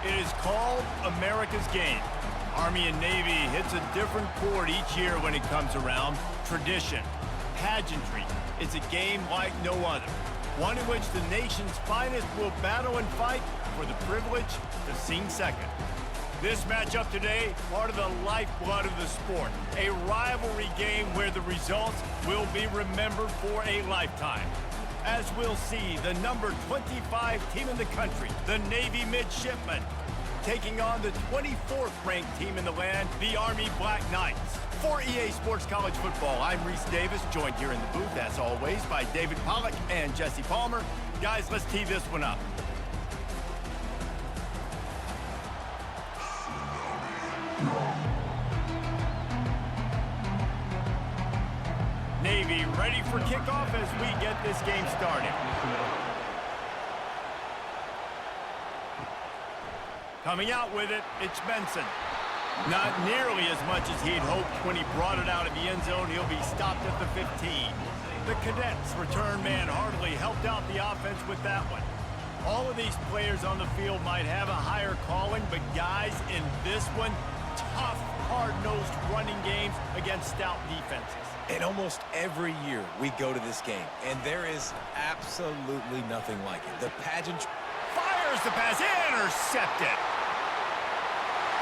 It is called America's Game. Army and Navy hits a different chord each year when it comes around. Tradition, pageantry. It's a game like no other. One in which the nation's finest will battle and fight for the privilege to sing second. This matchup today, part of the lifeblood of the sport. A rivalry game where the results will be remembered for a lifetime. As we'll see, the number 25 team in the country, the Navy Midshipmen, taking on the 24th ranked team in the land, the Army Black Knights. For EA Sports College Football, I'm Reese Davis, joined here in the booth, as always, by David Pollack and Jesse Palmer. Guys, let's tee this one up. Navy ready for kickoff as we get this game started. Coming out with it, it's Benson. Not nearly as much as he'd hoped when he brought it out of the end zone. He'll be stopped at the 15. The Cadets return man Hardley helped out the offense with that one. All of these players on the field might have a higher calling, but guys, in this one, tough, hard-nosed running games against stout defenses. And almost every year we go to this game, and there is absolutely nothing like it. The pageant fires the pass, intercepted.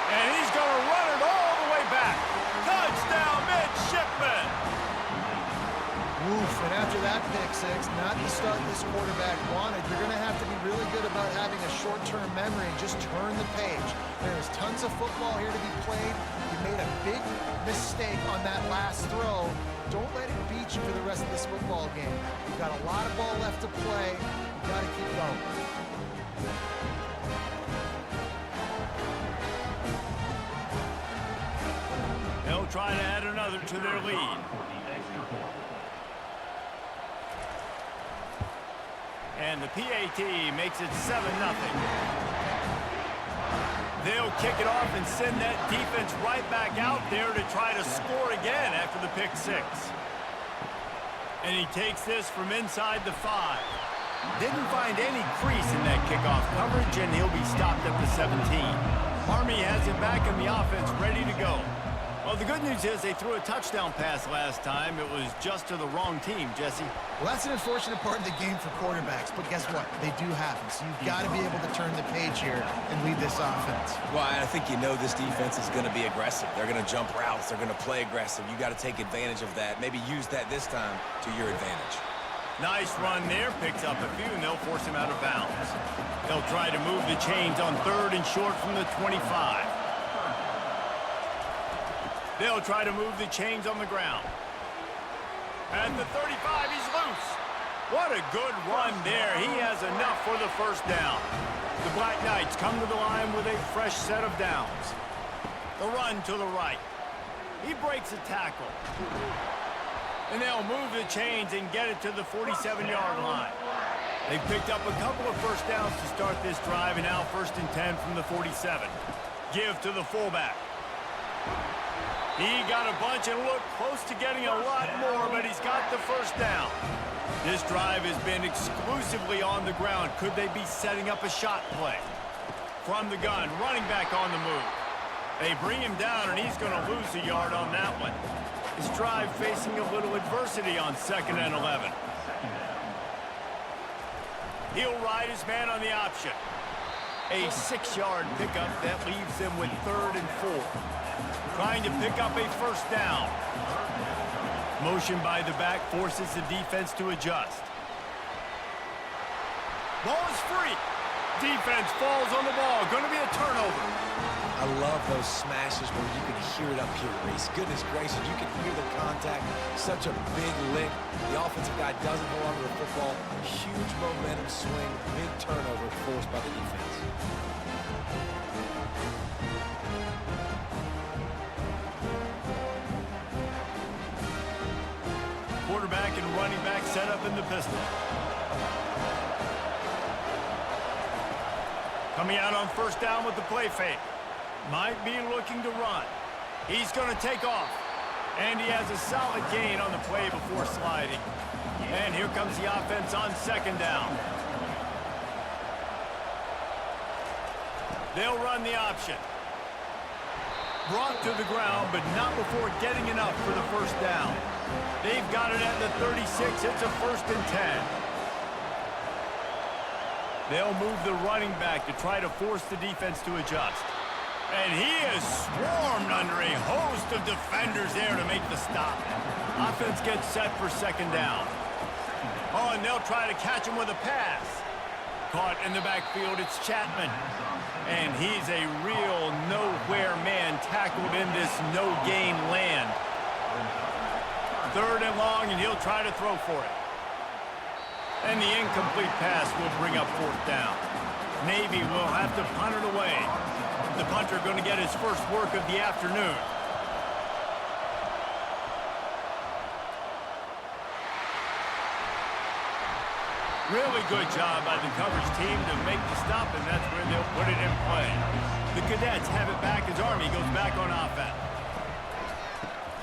And he's going to run it all the way back. Touchdown, Midshipmen. Oof, and after that pick six, not the start this quarterback wanted. You're going to have to be really good about having a short-term memory and just turn the page. There's tons of football here to be played. You made a big mistake on that last throw. Don't let it beat you for the rest of this football game. You've got a lot of ball left to play. You've got to keep going. They'll try to add another to their lead. And the PAT makes it 7-0. They'll kick it off and send that defense right back out there to try to score again after the pick six. And he takes this from inside the 5. Didn't find any crease in that kickoff coverage, and he'll be stopped at the 17. Army has it back in the offense, ready to go. Well, the good news is they threw a touchdown pass last time. It was just to the wrong team, Jesse. Well, that's an unfortunate part of the game for quarterbacks, but guess what? They do happen, so you've got to be able to turn the page here and lead this offense. Well, I think you know this defense is going to be aggressive. They're going to jump routes. They're going to play aggressive. You got to take advantage of that. Maybe use that this time to your advantage. Nice run there. Picks up a few, and they'll force him out of bounds. They'll try to move the chains on 3rd and short from the 25. They'll try to move the chains on the ground. At the 35, he's loose. What a good run there. He has enough for the first down. The Black Knights come to the line with a fresh set of downs. The run to the right. He breaks a tackle. And they'll move the chains and get it to the 47-yard line. They've picked up a couple of first downs to start this drive, and now 1st and 10 from the 47. Give to the fullback. He got a bunch and looked close to getting a lot more, but he's got the first down. This drive has been exclusively on the ground. Could they be setting up a shot play? From the gun, running back on the move. They bring him down, and he's going to lose a yard on that one. This drive facing a little adversity on 2nd and 11. He'll ride his man on the option. A 6-yard pickup that leaves them with 3rd and 4. Trying to pick up a first down. Motion by the back forces the defense to adjust. Ball is free. Defense falls on the ball. Going to be a turnover. I love those smashes where you can hear it up here, Reese. Goodness gracious, you can hear the contact. Such a big lick. The offensive guy doesn't hold on to the football. Huge momentum swing. Big turnover forced by the defense. Quarterback and running back set up in the pistol. Coming out on first down with the play fake. Might be looking to run. He's going to take off. And he has a solid gain on the play before sliding. And here comes the offense on 2nd down. They'll run the option. Brought to the ground, but not before getting enough for the first down. They've got it at the 36. It's a 1st and 10. They'll move the running back to try to force the defense to adjust. And he is swarmed under a host of defenders there to make the stop. Offense gets set for 2nd down. Oh, and they'll try to catch him with a pass. Caught in the backfield, it's Chapman. And he's a real nowhere man tackled in this no-gain land. 3rd and long, and he'll try to throw for it. And the incomplete pass will bring up 4th down. Navy will have to punt it away. The punter going to get his first work of the afternoon. Really good job by the coverage team to make the stop, and that's where they'll put it in play. The Cadets have it back as Army goes back on offense.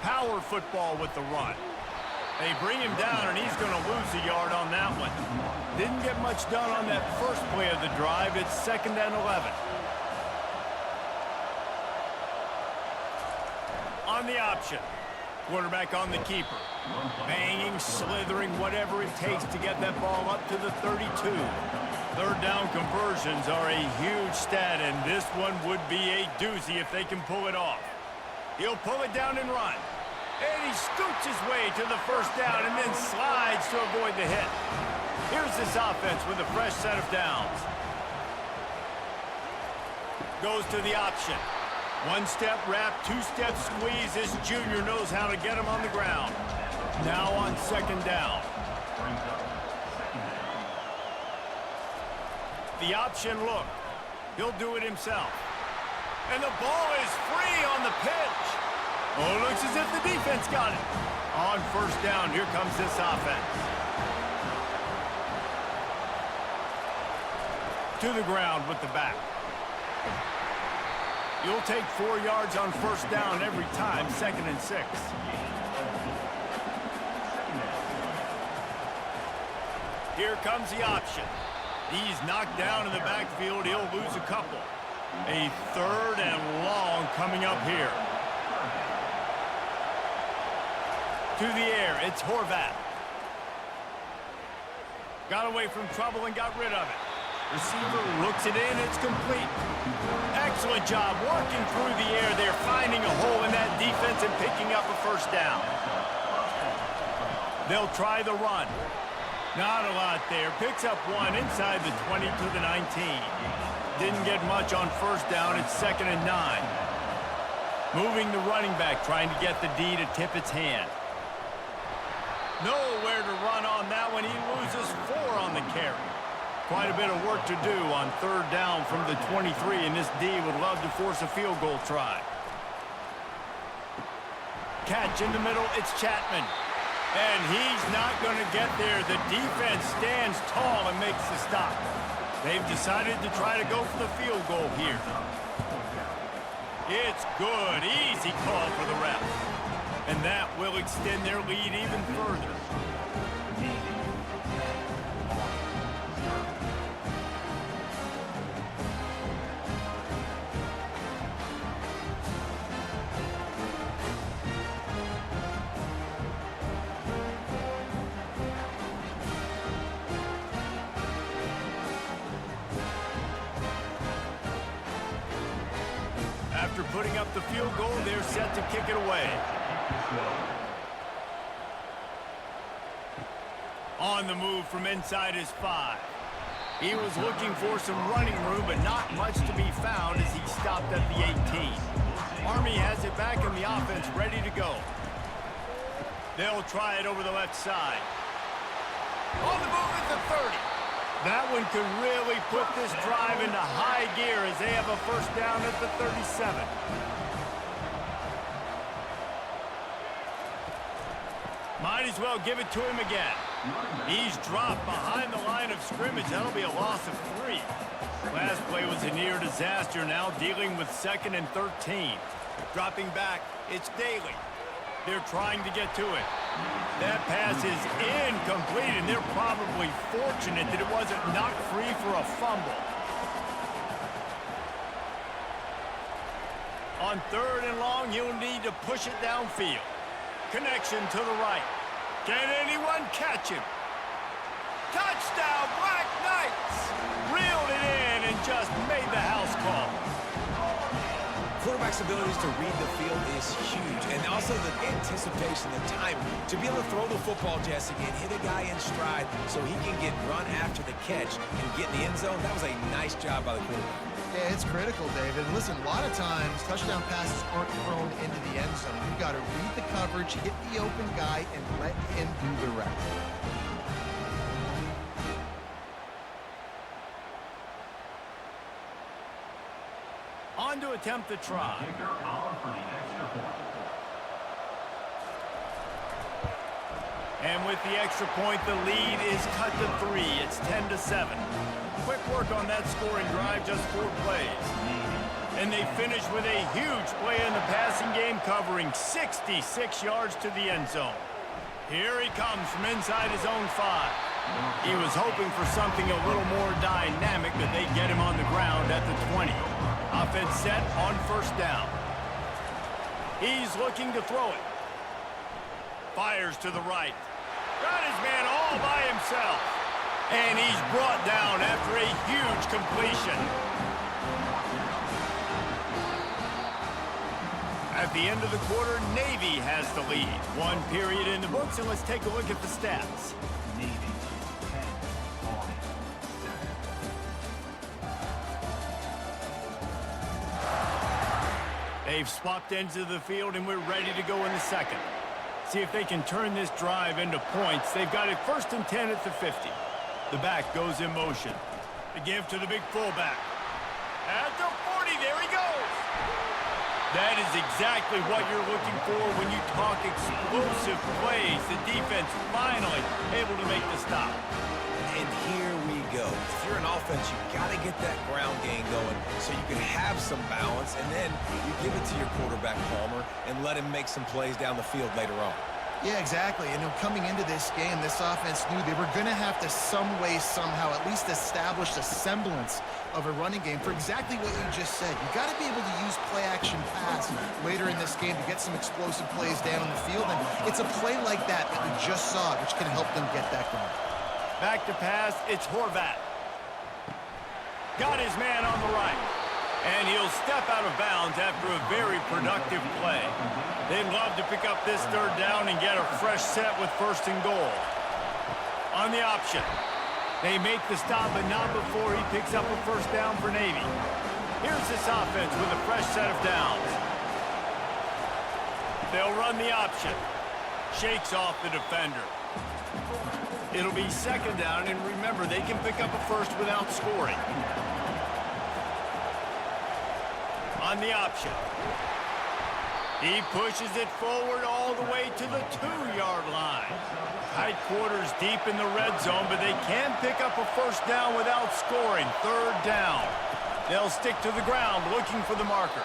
Power football with the run. They bring him down, and he's going to lose a yard on that one. Didn't get much done on that first play of the drive. It's 2nd and 11. On the option. Quarterback on the keeper. Banging, slithering, whatever it takes to get that ball up to the 32. 3rd down conversions are a huge stat, and this one would be a doozy if they can pull it off. He'll pull it down and run. And he scoots his way to the 1st down and then slides to avoid the hit. Here's this offense with a fresh set of downs. Goes to the option. 1-step wrap, 2-step squeeze. This junior knows how to get him on the ground. Now on 2nd down. The option look. He'll do it himself. And the ball is free on the pitch. Oh, it looks as if the defense got it. On 1st down, here comes this offense. To the ground with the back. You'll take 4 yards on 1st down every time, 2nd and 6. Here comes the option. He's knocked down in the backfield. He'll lose a couple. A 3rd and long coming up here. To the air, it's Horvath. Got away from trouble and got rid of it. Receiver looks it in, it's complete. Excellent job working through the air there, finding a hole in that defense and picking up a 1st down. They'll try the run. Not a lot there. Picks up 1 inside the 20 to the 19. Didn't get much on 1st down. It's 2nd and 9. Moving the running back, trying to get the D to tip its hand. Nowhere to run on that one. He loses 4 on the carry. Quite a bit of work to do on 3rd down from the 23, and this D would love to force a field goal try. Catch in the middle, it's Chapman. And he's not going to get there. The defense stands tall and makes the stop. They've decided to try to go for the field goal here. It's good. Easy call for the ref. And that will extend their lead even further. After putting up the field goal, they're set to kick it away. On the move from inside his 5. He was looking for some running room, but not much to be found as he stopped at the 18. Army has it back in the offense, ready to go. They'll try it over the left side. On the move at the 30. That one could really put this drive into high gear as they have a 1st down at the 37. Might as well give it to him again. He's dropped behind the line of scrimmage. That'll be a loss of 3. Last play was a near disaster, now dealing with 2nd and 13. Dropping back, it's Daly. They're trying to get to it. That pass is incomplete, and they're probably fortunate that it wasn't knocked free for a fumble. On 3rd and long, he'll need to push it downfield. Connection to the right. Can anyone catch him? Touchdown, Black Knights! Reeled it in and just made the house call. Quarterback's abilities to read the field is huge, and also the anticipation, the timing. To be able to throw the football, Jesse, and hit a guy in stride so he can get run after the catch and get in the end zone, that was a nice job by the quarterback. Yeah, it's critical, David. Listen, a lot of times, touchdown passes aren't thrown into the end zone. You've got to read the coverage, hit the open guy, and let him do the rest. On to attempt the try. And with the extra point, the lead is cut to 3. It's 10-7. Quick work on that scoring drive, just 4 plays. And they finish with a huge play in the passing game, covering 66 yards to the end zone. Here he comes from inside his own 5. He was hoping for something a little more dynamic, but they get him on the ground at the 20. Offense set on 1st down. He's looking to throw it. Fires to the right. Got his man all by himself. And he's brought down after a huge completion. At the end of the quarter, Navy has the lead. 1 period in the books, and let's take a look at the stats. Navy, 10 on 7. They've swapped ends of the field, and we're ready to go in the second. See if they can turn this drive into points. They've got it 1st and 10 at the 50. The back goes in motion. The give to the big fullback. At the 40, there he goes. That is exactly what you're looking for when you talk explosive plays. The defense finally able to make the stop. And here we go. If you're an offense, you got to get that ground game going so you can have some balance, and then you give it to your quarterback, Palmer, and let him make some plays down the field later on. Yeah, exactly. And coming into this game, this offense knew they were going to have to some way, somehow, at least establish a semblance of a running game for exactly what you just said. You got to be able to use play-action pass later in this game to get some explosive plays down on the field. And it's a play like that that we just saw, which can help them get that going. Back to pass, it's Horvat. Got his man on the right. And he'll step out of bounds after a very productive play. They'd love to pick up this 3rd down and get a fresh set with 1st and goal. On the option. They make the stop, but not before he picks up a 1st down for Navy. Here's this offense with a fresh set of downs. They'll run the option. Shakes off the defender. It'll be 2nd down, and remember, they can pick up a 1st without scoring. On the option. He pushes it forward all the way to the 2-yard line. Tight quarters deep in the red zone, but they can pick up a 1st down without scoring. 3rd down. They'll stick to the ground looking for the marker.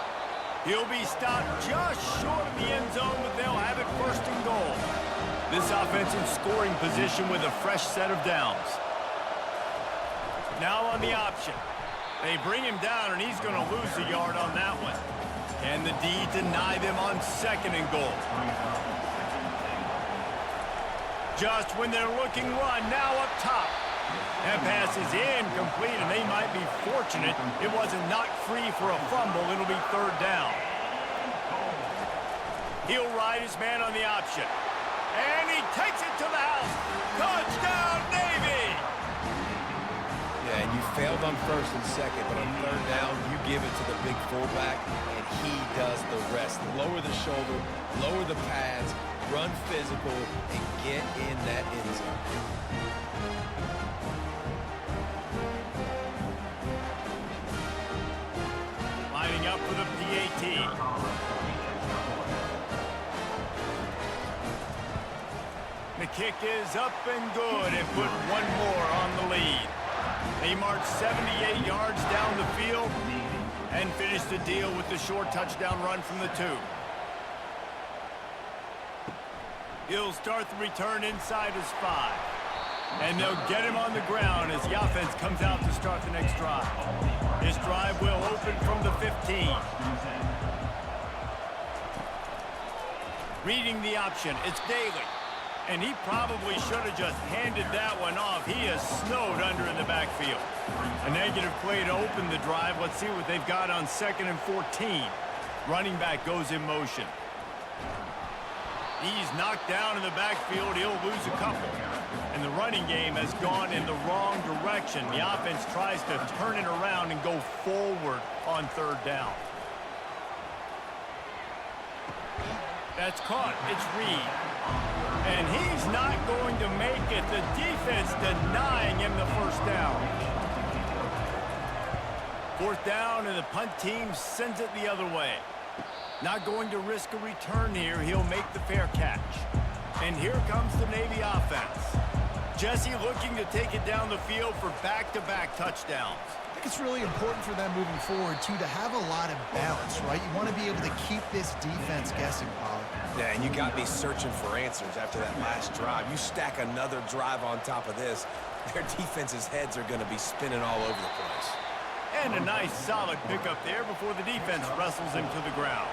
He'll be stopped just short of the end zone, but they'll have it 1st and goal. This offense in scoring position with a fresh set of downs. Now on the option. They bring him down, and he's going to lose a yard on that one. Can the D deny them on 2nd and goal? Just when they're looking run, now up top. That pass is incomplete, and they might be fortunate it wasn't knocked free for a fumble. It'll be 3rd down. He'll ride his man on the option. And he takes it to the house. Touchdown, Navy! Yeah, and you failed on 1st and 2nd, but on 3rd down, you give it to the big fullback, and he does the rest. Lower the shoulder, lower the pads, run physical, and get in that end zone. Lining up for the PAT. The kick is up and good and put 1 more on the lead. They march 78 yards down the field and finish the deal with the short touchdown run from the 2. He'll start the return inside his 5. And they'll get him on the ground as the offense comes out to start the next drive. This drive will open from the 15. Reading the option, it's Daly. And he probably should have just handed that one off. He is snowed under in the backfield. A negative play to open the drive. Let's see what they've got on 2nd and 14. Running back goes in motion. He's knocked down in the backfield. He'll lose a couple. And the running game has gone in the wrong direction. The offense tries to turn it around and go forward on 3rd down. That's caught. It's Reed. And he's not going to make it. The defense denying him the 1st down. 4th down, and the punt team sends it the other way. Not going to risk a return here. He'll make the fair catch. And here comes the Navy offense. Jesse looking to take it down the field for back-to-back touchdowns. I think it's really important for them moving forward, too, to have a lot of balance, right? You want to be able to keep this defense guessing, Pollard. Yeah, and you got me searching for answers after that last drive. You stack another drive on top of this, their defense's heads are going to be spinning all over the place. And a nice, solid pickup there before the defense wrestles him to the ground.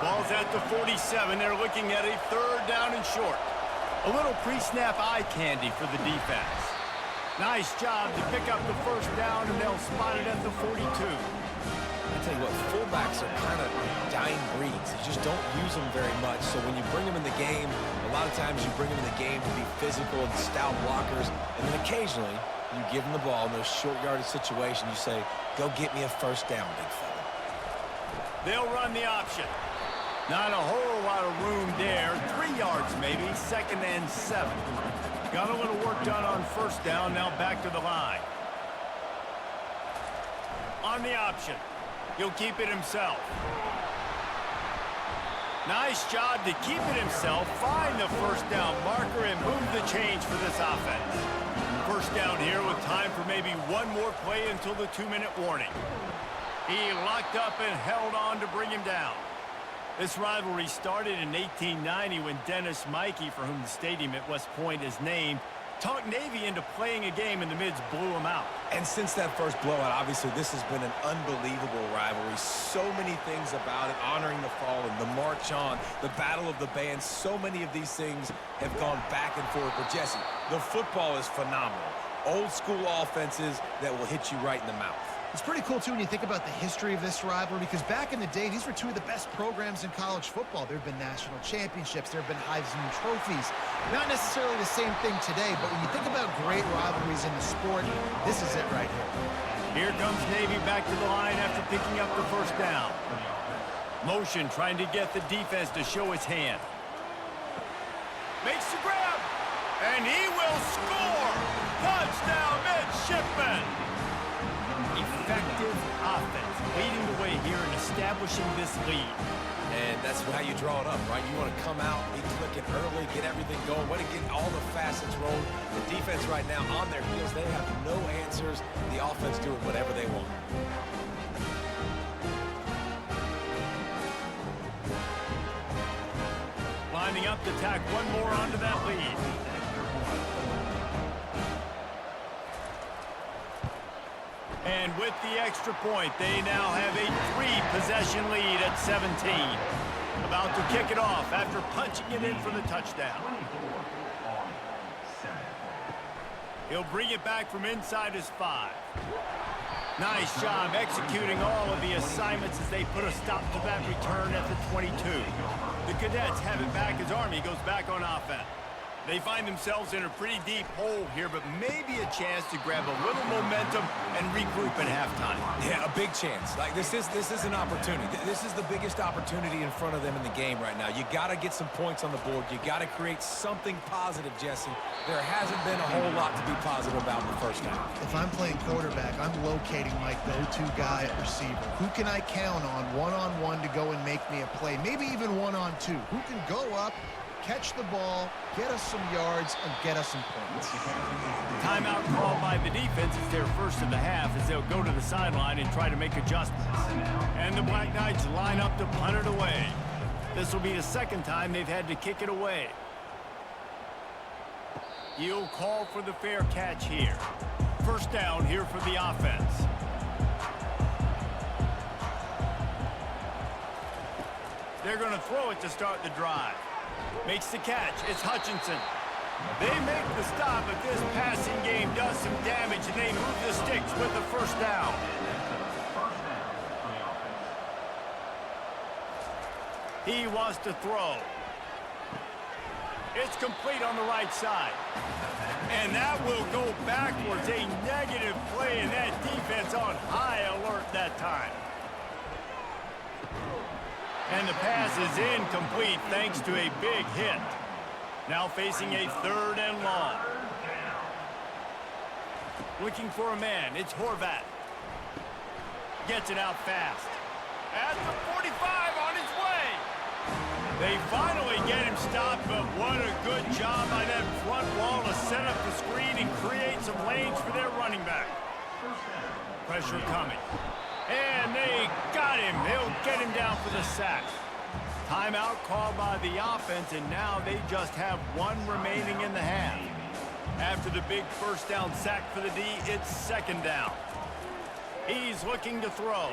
Ball's at the 47. They're looking at a 3rd down and short. A little pre-snap eye candy for the defense. Nice job to pick up the 1st down, and they'll spot it at the 42. I tell you what, fullbacks are kind of dying breeds. You just don't use them very much. So when you bring them in the game, a lot of times you bring them in the game to be physical and stout blockers, and then occasionally you give them the ball in those short yardage situations. You say, go get me a 1st down, big fella. They'll run the option. Not a whole lot of room there. 3 yards maybe. 2nd and 7. Got a little work done on 1st down. Now back to the line. On the option. He'll keep it himself. Nice job to keep it himself. Find the 1st down marker and move the change for this offense. 1st down here with time for maybe one more play until the 2-minute warning. He locked up and held on to bring him down. This rivalry started in 1890 when Dennis Mikey, for whom the stadium at West Point is named, talked Navy into playing a game, and the Mids blew him out. And since that first blowout, obviously, this has been an unbelievable rivalry. So many things about it, honoring the fallen, the march on, the battle of the bands. So many of these things have gone back and forth. But, Jesse, the football is phenomenal. Old school offenses that will hit you right in the mouth. It's pretty cool, too, when you think about the history of this rivalry, because back in the day, these were 2 of the best programs in college football. There have been national championships. There have been Heisman trophies. Not necessarily the same thing today, but when you think about great rivalries in the sport, this is it right here. Here comes Navy back to the line after picking up the 1st down. Motion trying to get the defense to show his hand. Makes the grab, and he will score! Touchdown, midshipman! Effective offense, leading the way here and establishing this lead. And that's how you draw it up, right? You want to come out, be clicking early, get everything going, want to get all the facets rolling. The defense right now on their heels, they have no answers. The offense doing whatever they want. Lining up to tack one more onto that lead. And with the extra point, they now have a 3-possession lead at 17. About to kick it off after punching it in for the touchdown. He'll bring it back from inside his 5. Nice job executing all of the assignments as they put a stop to that return at the 22. The Cadets have it back as Army goes back on offense. They find themselves in a pretty deep hole here, but maybe a chance to grab a little momentum and regroup at halftime. Yeah, a big chance. Like, this is an opportunity. This is the biggest opportunity in front of them in the game right now. You got to get some points on the board. You got to create something positive, Jesse. There hasn't been a whole lot to be positive about in the first half. If I'm playing quarterback, I'm locating my go-to guy at receiver. Who can I count on one-on-one to go and make me a play? Maybe even one-on-two. Who can go up, catch the ball, get us some yards, and get us some points. Timeout called by the defense is their first of the half as they'll go to the sideline and try to make adjustments. And the Black Knights line up to punt it away. This will be the second time they've had to kick it away. He'll call for the fair catch here. First down here for the offense. They're going to throw it to start the drive. Makes the catch. It's Hutchinson. They make the stop, but this passing game does some damage, and they move the sticks with the first down. He wants to throw. It's complete on the right side. And that will go backwards. A negative play, and that defense on high alert that time. And the pass is incomplete thanks to a big hit. Now facing a 3rd and long. Looking for a man. It's Horvat. Gets it out fast. At the 45 on his way. They finally get him stopped, but what a good job by that front wall to set up the screen and create some lanes for their running back. Pressure coming. And they got him. They'll get him down for the sack. Timeout called by the offense, and now they just have 1 remaining in the half. After the big first down sack for the D, it's 2nd down. He's looking to throw.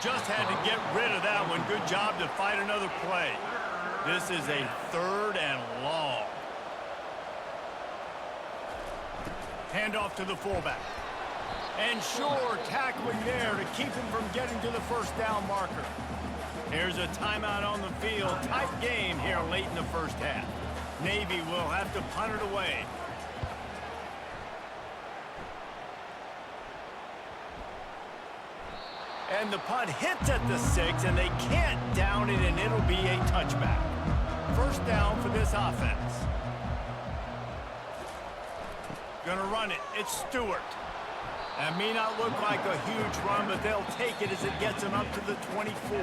Just had to get rid of that one. Good job to fight another play. This is a 3rd and long. Handoff to the fullback. And sure, tackling there to keep him from getting to the first down marker. Here's a timeout on the field. Tight game here late in the first half. Navy will have to punt it away. And the punt hits at the 6, and they can't down it, and it'll be a touchback. First down for this offense. Gonna run it. It's Stewart. That may not look like a huge run, but they'll take it as it gets them up to the 24.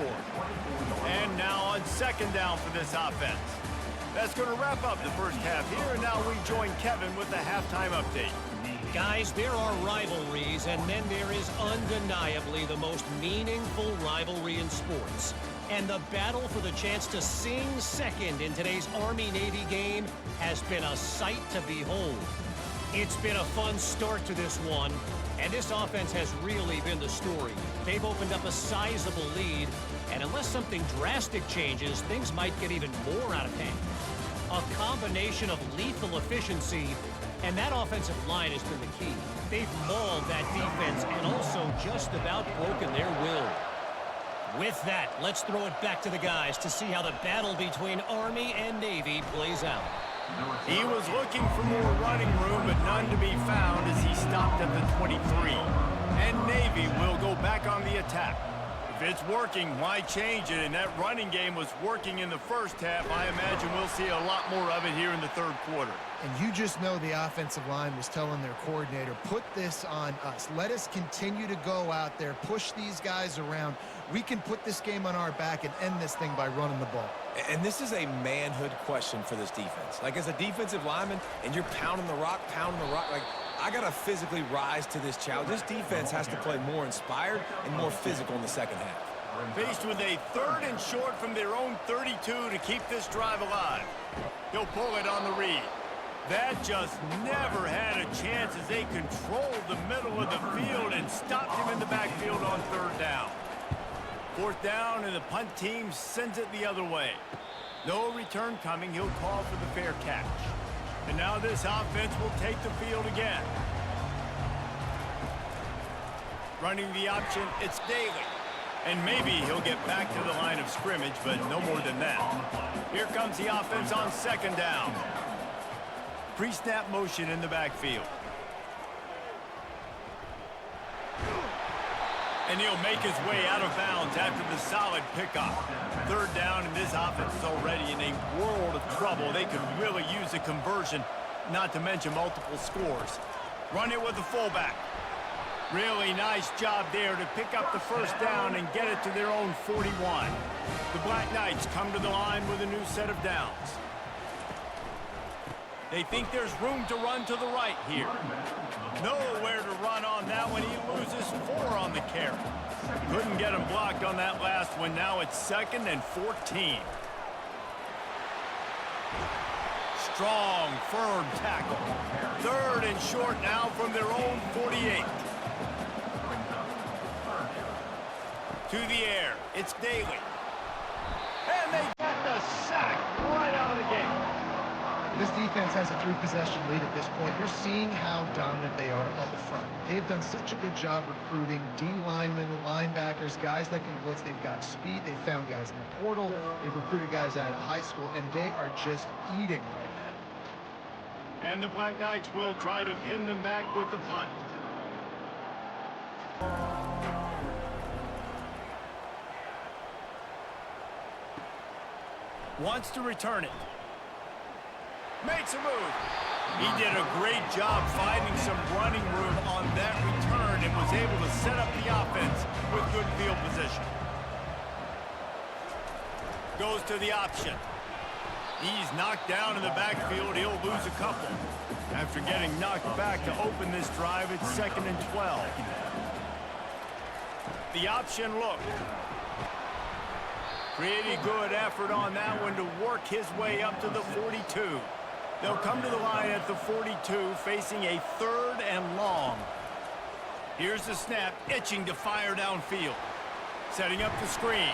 And now on 2nd down for this offense. That's going to wrap up the first half here, and now we join Kevin with the halftime update. Guys, there are rivalries, and then there is undeniably the most meaningful rivalry in sports. And the battle for the chance to sing second in today's Army-Navy game has been a sight to behold. It's been a fun start to this one, and this offense has really been the story. They've opened up a sizable lead, and unless something drastic changes, things might get even more out of hand. A combination of lethal efficiency, and that offensive line has been the key. They've mauled that defense and also just about broken their will. With that, let's throw it back to the guys to see how the battle between Army and Navy plays out. He was looking for more running room, but none to be found as he stopped at the 23. And Navy will go back on the attack. If it's working, why change it? And that running game was working in the first half. I imagine we'll see a lot more of it here in the 3rd quarter. And you just know the offensive line was telling their coordinator, put this on us. Let us continue to go out there, push these guys around. We can put this game on our back and end this thing by running the ball. And this is a manhood question for this defense. Like, as a defensive lineman, and you're pounding the rock, like, I got to physically rise to this challenge. This defense has to play more inspired and more physical in the second half. Faced with a 3rd and short from their own 32 to keep this drive alive. He'll pull it on the read. That just never had a chance as they controlled the middle of the field and stopped him in the backfield on 3rd down. 4th down, and the punt team sends it the other way. No return coming. He'll call for the fair catch. And now this offense will take the field again. Running the option, it's Daly. And maybe he'll get back to the line of scrimmage, but no more than that. Here comes the offense on 2nd down. Pre-snap motion in the backfield. And he'll make his way out of bounds after the solid pickup. 3rd down, and this offense is already in a world of trouble. They could really use a conversion, not to mention multiple scores. Run it with the fullback. Really nice job there to pick up the first down and get it to their own 41. The Black Knights come to the line with a new set of downs. They think there's room to run to the right here. Nowhere to run on that one. He loses 4 on the carry. Couldn't get him blocked on that last one. Now it's 2nd and 14. strong, firm tackle. 3rd and short now from their own 48. To the air, it's Daly. And they get the sack right out of the gate. This defense has a 3-possession lead at this point. You're seeing how dominant they are up front. They've done such a good job recruiting D linemen, linebackers, guys that can blitz. They've got speed. They've found guys in the portal. They've recruited guys out of high school, and they are just eating right now. And the Black Knights will try to pin them back with the punt. Wants to return it. Makes a move. He did a great job finding some running room on that return and was able to set up the offense with good field position. Goes to the option. He's knocked down in the backfield. He'll lose a couple. After getting knocked back to open this drive, it's 2nd and 12. The option look. Pretty good effort on that one to work his way up to the 42. They'll come to the line at the 42, facing a 3rd and long. Here's the snap, itching to fire downfield. Setting up the screen.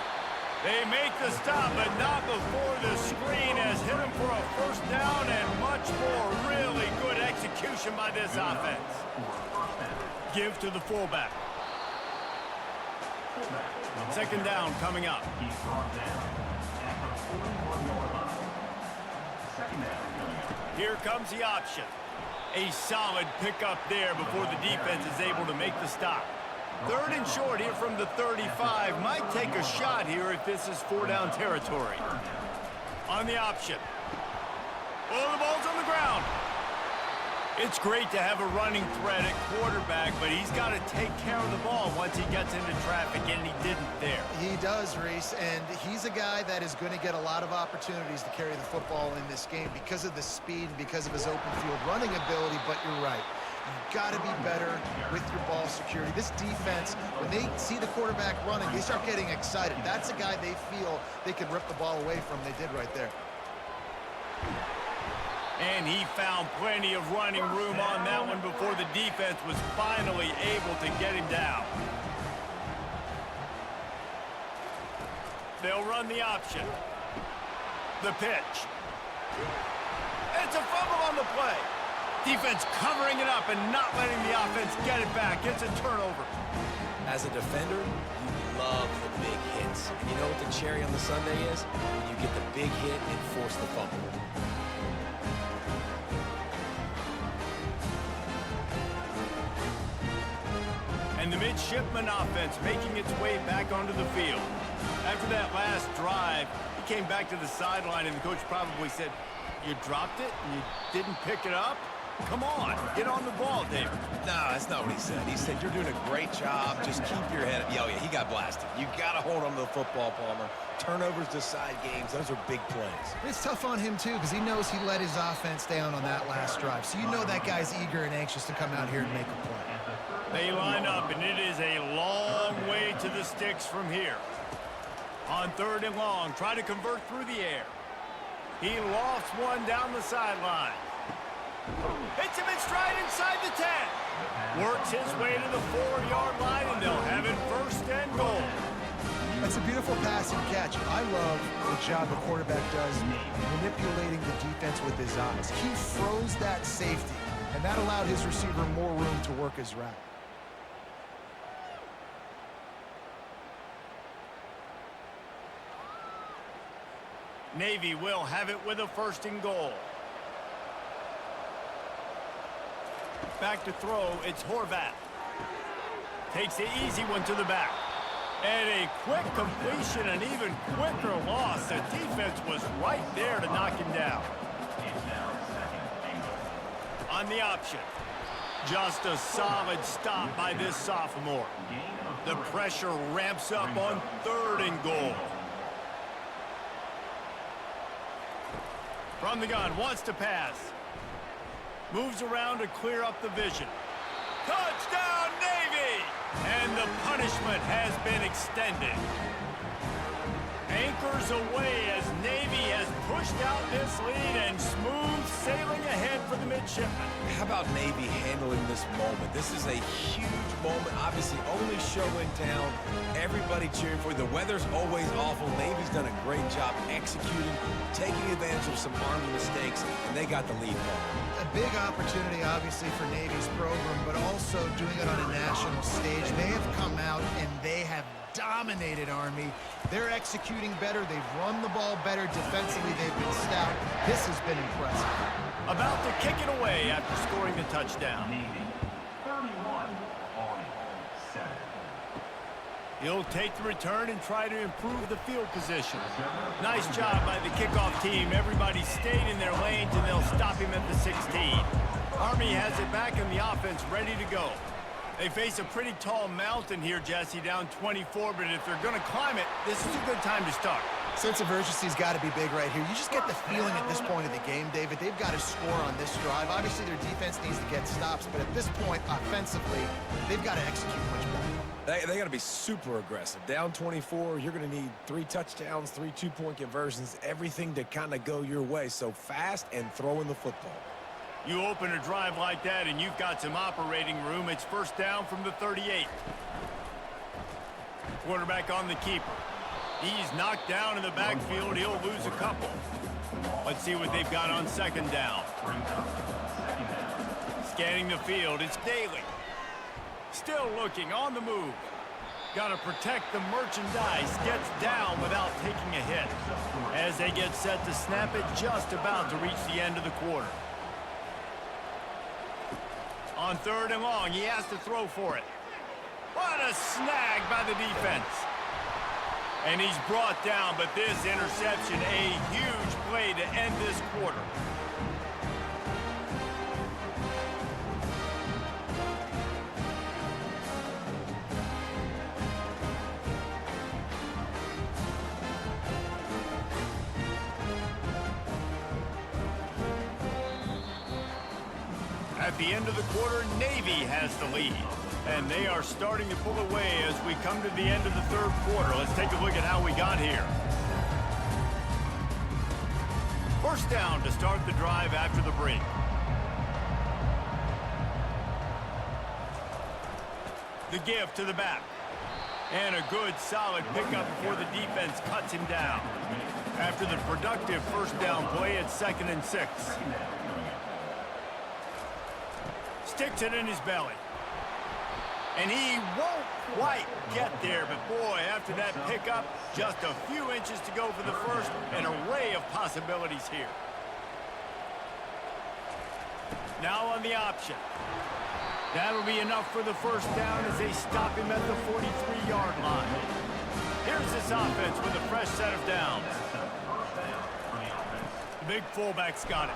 They make the stop, but not before the screen has hit him for a 1st down and much more. Really good execution by this offense. Give to the fullback. 2nd down coming up. Here comes the option. A solid pickup there before the defense is able to make the stop. 3rd and short here from the 35. Might take a shot here if this is 4-down territory. On the option. Oh, the ball's on the ground. It's great to have a running threat at quarterback, but he's got to take care of the ball once he gets into traffic, and he didn't there. He does, Reese, and he's a guy that is going to get a lot of opportunities to carry the football in this game because of the speed, because of his open field running ability, but you're right. You've got to be better with your ball security. This defense, when they see the quarterback running, they start getting excited. That's a guy they feel they can rip the ball away from. They did right there. And he found plenty of running room on that one before the defense was finally able to get him down. They'll run the option. The pitch. It's a fumble on the play. Defense covering it up and not letting the offense get it back. It's a turnover. As a defender, you love the big hits. And you know what the cherry on the sundae is? When you get the big hit and force the fumble. And the midshipman offense making its way back onto the field. After that last drive, he came back to the sideline, and the coach probably said, "You dropped it and you didn't pick it up? Come on, get on the ball, David." No, that's not what he said. He said, "You're doing a great job. Just keep your head up." Oh, yeah, he got blasted. You got to hold on to the football, Palmer. Turnovers decide games. Those are big plays. It's tough on him, too, because he knows he let his offense down on that last drive. So you know that guy's eager and anxious to come out here and make a play. They line up, and it is a long way to the sticks from here. On 3rd and long, try to convert through the air. He lofts one down the sideline. Hits him in stride inside the 10. Works his way to the 4-yard line, and they'll have it 1st and goal. That's a beautiful pass and catch. I love the job the quarterback does manipulating the defense with his eyes. He froze that safety, and that allowed his receiver more room to work his route. Navy will have it with a 1st and goal. Back to throw, it's Horvath. Takes the easy one to the back. And a quick completion, an even quicker loss. The defense was right there to knock him down. On the option. Just a solid stop by this sophomore. The pressure ramps up on 3rd and goal. From the gun, wants to pass. Moves around to clear up the vision. Touchdown, Navy! And the punishment has been extended. Anchors away as Navy has pushed out this lead and smooth sailing ahead for the midshipmen. How about Navy handling this moment? This is a huge moment. Obviously, only show in town. Everybody cheering for you. The weather's always awful. Navy's done a great job executing, taking advantage of some Army mistakes, and they got the lead going. A big opportunity, obviously, for Navy's program, but also doing it on a national stage. They have come out and they have dominated Army. They're executing better. They've run the ball better. Defensively, they've been stout. This has been impressive. About to kick it away after scoring the touchdown. Navy 31, Army 7. He'll take the return and try to improve the field position. Nice job by the kickoff team. Everybody stayed in their lanes, and they'll stop him at the 16. Army has it back in the offense, ready to go. They face a pretty tall mountain here, Jesse, down 24, but if they're going to climb it, this is a good time to start. Sense of urgency's got to be big right here. You just get the feeling at this point of the game, David, they've got to score on this drive. Obviously, their defense needs to get stops, but at this point, offensively, they've got to execute much better. They got to be super aggressive. Down 24, you're going to need 3 touchdowns, 3 two-point conversions, everything to kind of go your way. So fast and throwing the football. You open a drive like that, and you've got some operating room. It's first down from the 38. Quarterback on the keeper. He's knocked down in the backfield. He'll lose a couple. Let's see what they've got on second down. Scanning the field, it's Daly. Still looking, on the move. Got to protect the merchandise. Gets down without taking a hit. As they get set to snap it, just about to reach the end of the quarter. On third and long, he has to throw for it. What a snag by the defense. And he's brought down, but this interception, a huge play to end this quarter. At the end of the quarter, Navy has the lead. And they are starting to pull away as we come to the end of the third quarter. Let's take a look at how we got here. First down to start the drive after the break. The give to the back. And a good, solid pickup before the defense cuts him down. After the productive first down play, it's 2nd and 6. Sticks it in his belly. And he won't quite get there, but boy, after that pickup, just a few inches to go for the first, an array of possibilities here. Now on the option. That'll be enough for the first down as they stop him at the 43-yard line. Here's this offense with a fresh set of downs. The big fullback's got it.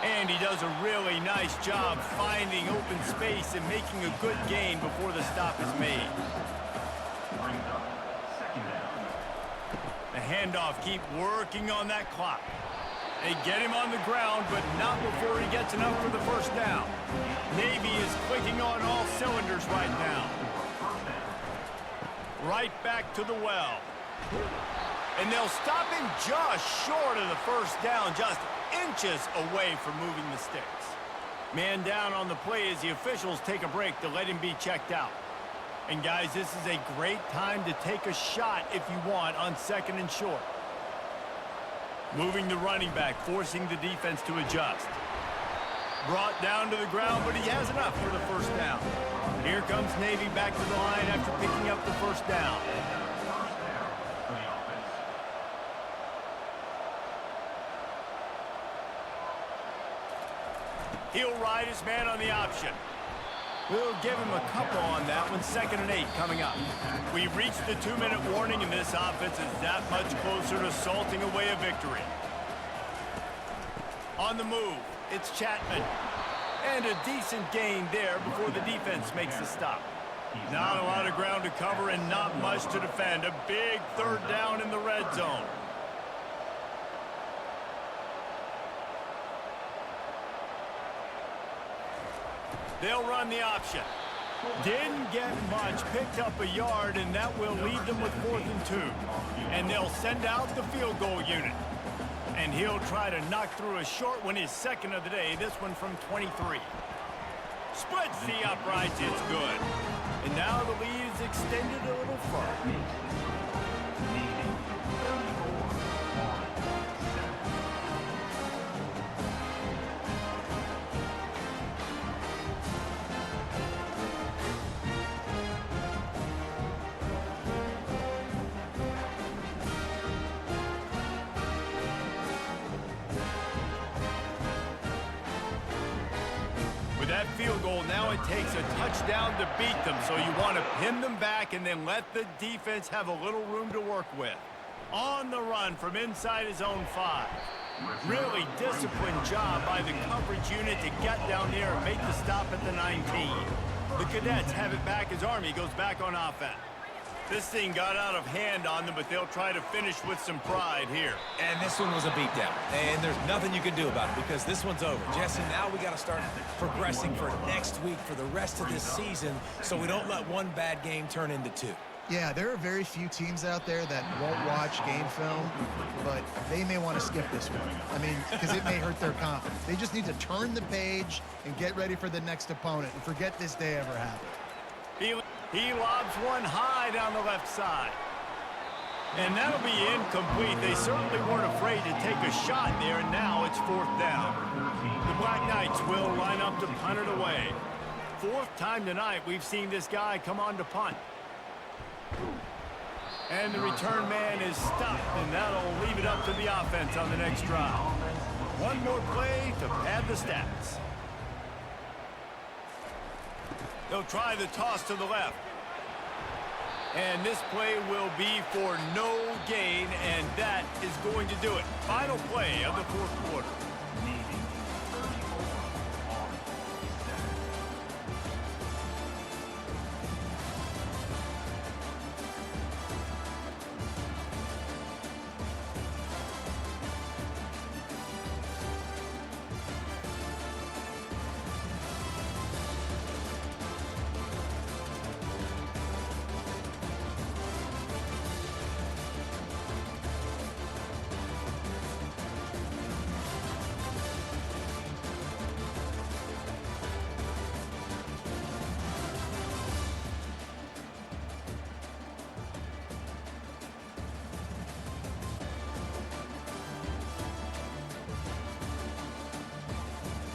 And he does a really nice job finding open space and making a good gain before the stop is made. The handoff, keep working on that clock. They get him on the ground, but not before he gets enough for the first down. Navy is clicking on all cylinders right now. Right back to the well. And they'll stop him just short of the first down, just inches away from moving the sticks. Man down on the play as the officials take a break to let him be checked out. And guys, this is a great time to take a shot if you want on 2nd and short. Moving the running back, forcing the defense to adjust. Brought down to the ground, but he has enough for the first down. Here comes Navy back to the line after picking up the first down. He'll ride his man on the option. We'll give him a couple on that one. 2nd and 8 coming up. We've reached the 2-minute warning, and this offense is that much closer to salting away a victory. On the move, it's Chapman. And a decent gain there before the defense makes the stop. Not a lot of ground to cover and not much to defend. A big third down in the red zone. They'll run the option. Didn't get much, picked up a yard, and that will leave them with 4th and 2. And they'll send out the field goal unit. And he'll try to knock through a short one, his second of the day, this one from 23. Splits the uprights, it's good. And now the lead is extended a little further. Leading 34 on 7. With that field goal, now it takes a touchdown to beat them, so you want to pin them back and then let the defense have a little room to work with. On the run from inside his own 5. Really disciplined job by the coverage unit to get down there and make the stop at the 19. The Cadets have it back as Army goes back on offense. This thing got out of hand on them, but they'll try to finish with some pride here. And this one was a beatdown. And there's nothing you can do about it because this one's over. Jesse, now we got to start progressing for next week for the rest of this season so we don't let one bad game turn into 2. Yeah, there are very few teams out there that won't watch game film, but they may want to skip this one. I mean, because it may hurt their confidence. They just need to turn the page and get ready for the next opponent and forget this day ever happened. He lobs one high down the left side. And that'll be incomplete. They certainly weren't afraid to take a shot there, and now it's 4th down. The Black Knights will line up to punt it away. 4th time tonight we've seen this guy come on to punt. And the return man is stopped, and that'll leave it up to the offense on the next drive. One more play to pad the stats. They'll try the toss to the left. And this play will be for no gain, and that is going to do it. Final play of the 4th quarter.